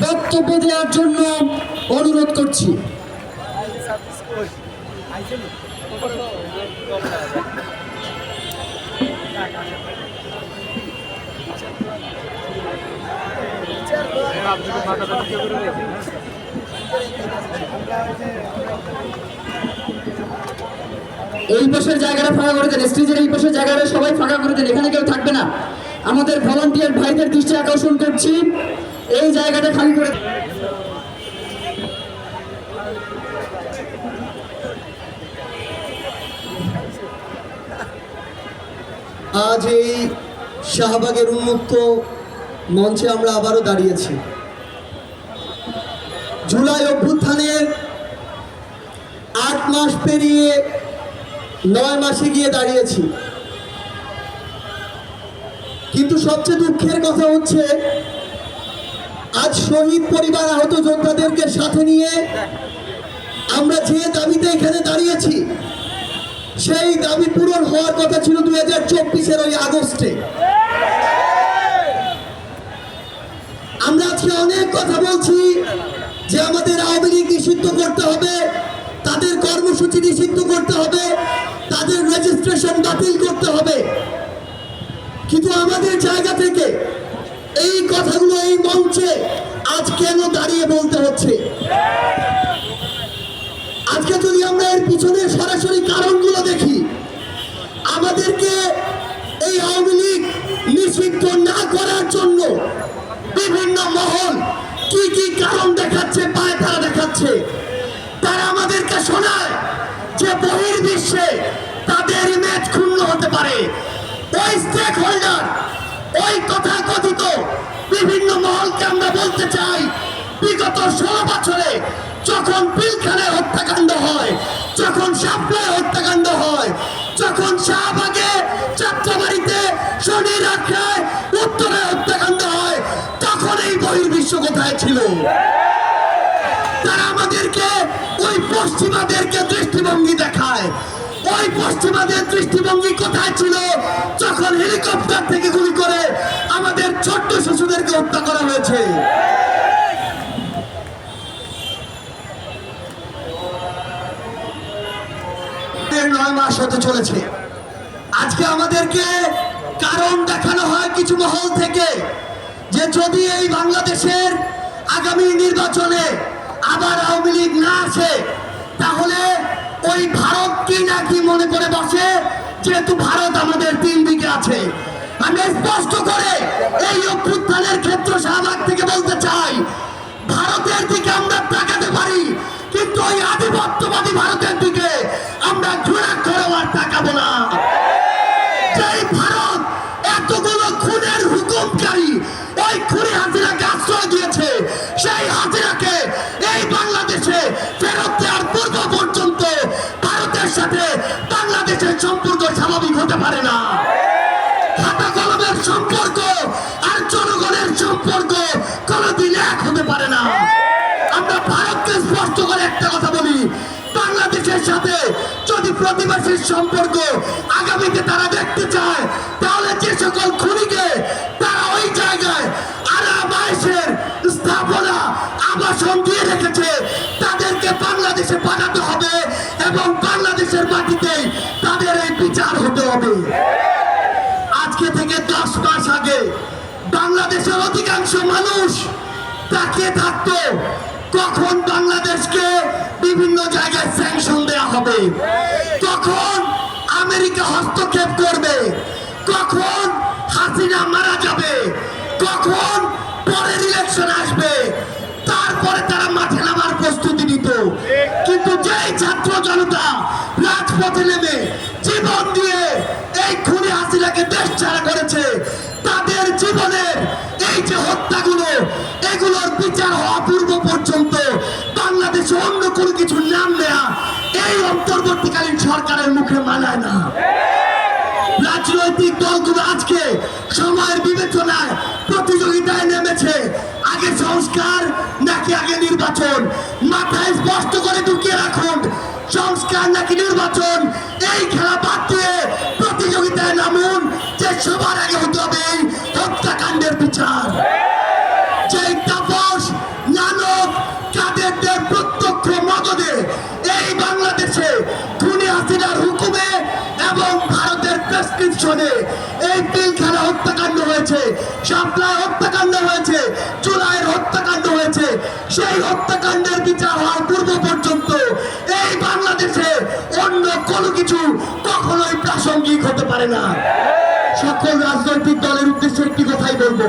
বক্তব্য দেওয়ার জন্য অনুরোধ করছি। এই পাশের জায়গাটা ফাঁকা করে দেন, স্টেজের এই পাশের জায়গাটা সবাই ফাঁকা করে দেন, এখানে কেউ থাকবে না। আমাদের ভলান্টিয়ার ভাইদের দৃষ্টি আকর্ষণ করছি, এই জায়গাটা খালি করে। আজ এই শাহবাগের উন্মুক্ত মঞ্চে আমরা আবারও দাঁড়িয়েছি। জুলাই অভ্যুত্থানের 8 মাস পেরিয়ে 9 মাসে গিয়ে দাঁড়িয়েছি, কিন্তু সবচেয়ে দুঃখের কথা হচ্ছে আজ শহীদ পরিবার আহত যোদ্ধাদেরকে সাথে নিয়ে আমরা যে দাবিতে এখানে দাঁড়িয়েছি সেই দাবি পূরণ হওয়ার কথা ছিল 2024-এর ওই আগস্টে। আমরা আজকে অনেক কথা বলছি যে আমাদের আওয়ামী লীগ নিষিদ্ধ করতে হবে, তাদের কর্মসূচি নিষিদ্ধ করতে হবে, তাদের রেজিস্ট্রেশন বাতিল করতে হবে, কিন্তু আমাদের জায়গা থেকে এই কথাগুলো এই মঞ্চে আজ কেন দাঁড়িয়ে বলতে হচ্ছে? আজকে যদি আমরা এর পিছনে সরাসরি কারণগুলো দেখি, আমাদেরকে এই আওয়ামী লীগ নিষিদ্ধ না করার জন্য বিভিন্ন মহল কি কি কারণ দেখাচ্ছে, পায়তারা দেখাচ্ছে। তারা আমাদেরকে শোনায় যে বহির্বিশ্বে তাদের ইমেজ ক্ষুণ্ণ হতে পারে। ওই স্টেক হোল্ডার, ওই তথাকথিত বিভিন্ন মহলকে আমরা বলতে চাই, বিগত 16 বছরে যখন পিলখানায় হত্যাকাণ্ড হয়, যখন শাপলায় হত্যাকাণ্ড হয়, যখন শাহবাগে, যাত্রাবাড়িতে, শনির আখড়ায়, উত্তরে হত্যাকাণ্ড হয়, তখন এই বহির্বিশ্ব কোথায় ছিল? তারা আমাদেরকে ওই পশ্চিমাদেরকে দৃষ্টিভঙ্গি দেখায়। ওই পশ্চিমাদের দৃষ্টিভঙ্গি কোথায় ছিল যখন হেলিকপ্টার থেকে গুলি করে আমাদের ছোট্ট শিশুদেরকে হত্যা করা হয়েছে? নয় মাস হতে চলেছে। আজকে আমাদেরকে কারণ দেখানো হয় কিছু মহল থেকে যে যদি এই বাংলাদেশের আগামী নির্বাচনে আবার আওয়ামী লীগ না আসে তাহলে ওই ভারত কি না কি মনে করে বসে, যেহেতু ভারত আমাদের 3 দিকে আছে। আমি স্পষ্ট করে এই অভ্যুত্থানের ক্ষেত্র শাহবাগ থেকে বলতে চাই, ভারতের দিকে আমরা তাকাতে পারি, কিন্তু ওই আধিপত্যবাদী ভারতের দিকে আমরা ঘৃণা করেও আর তাকাবো না। যেই ভারত এতগুলো খুনের হুকুমকারী ওই খুনি হাসিনাকে আশ্রয় দিয়েছে, সেই হাসিনাকে এই বাংলাদেশে ফেরত দেওয়ার পূর্ব পর্যন্ত ভারতের সাথে বাংলাদেশের সম্পর্ক স্বাভাবিক হতে পারে না। খাতা কলমের সম্পর্ক আর জনগণের সম্পর্ক কোনোদিন এক হতে পারে না। আমরা ভারতকে স্পষ্ট করে একটা কথা বলি, বাংলাদেশের সাথে যদি প্রতিবেশীর সম্পর্ক আগামীতে তারা দেখতে চায়, তাহলে যে সকল খুনিকে তারা ওই জায়গায় আরাম-আয়েশের স্থাপনা আবাসন দিয়ে রেখেছে, তাদেরকে বাংলাদেশে পাঠাতে হবে এবং বাংলাদেশের মাটিতেই তাদের এই বিচার হতে হবে। আজকে থেকে 10 মাস আগে বাংলাদেশের অধিকাংশ মানুষ তাকিয়ে থাকতো কখন বাংলাদেশকে বিভিন্ন জায়গায় স্যাংশন দেওয়া হবে, কখন আমেরিকা হস্তক্ষেপ করবে, কখন হাসিনা মারা যাবে, কখন পরের ইলেকশন আসবে, তারপরে তারা মাঠে নামার প্রস্তুতি নিত। কিন্তু যেই ছাত্র জনতা রাজপথে নেমে জীবন দিয়ে এই খুনি হাসিনাকে দেশ ছাড়া করেছে, তাদের জীবনের এই যে হত্যাগুলো, এগুলোর বিচার হওয়া পূর্ব পর্যন্ত বাংলাদেশে অন্য কোনো কিছুর নাম নেয়া এই অন্তর্বর্তীকালীন সরকারের মুখে মানায় না। রাজনৈতিক দলগুলো আজকে সময়ের বিবেচনায় প্রতিযোগিতায় নেমেছে, আগে সংস্কার নাকি আগে নির্বাচন। মাথায় স্পষ্ট করে ঢুকিয়ে রাখুন, সংস্কার নাকি নির্বাচন, এই খেলা বাদ দিয়ে প্রতিযোগিতায় নামুন যে সবার আগে হতে হবে এই হত্যাকাণ্ডের বিচার। যে তাপস হাসিনার হুকুমে এবং ভারতের প্রেসক্রিপশনে এই পিলখানা হত্যাকাণ্ড হয়েছে, শাপলা হত্যাকাণ্ড হয়েছে, জুলাইয়ের হত্যাকাণ্ড হয়েছে। সেই হত্যাকাণ্ডের বিচার হওয়ার পূর্ব পর্যন্ত এই বাংলাদেশে অন্য কোনো কিছু কখনোই প্রাসঙ্গিক হতে পারে না। সকল রাজনৈতিক দলের উদ্দেশ্যে একটি কথাই বলবো,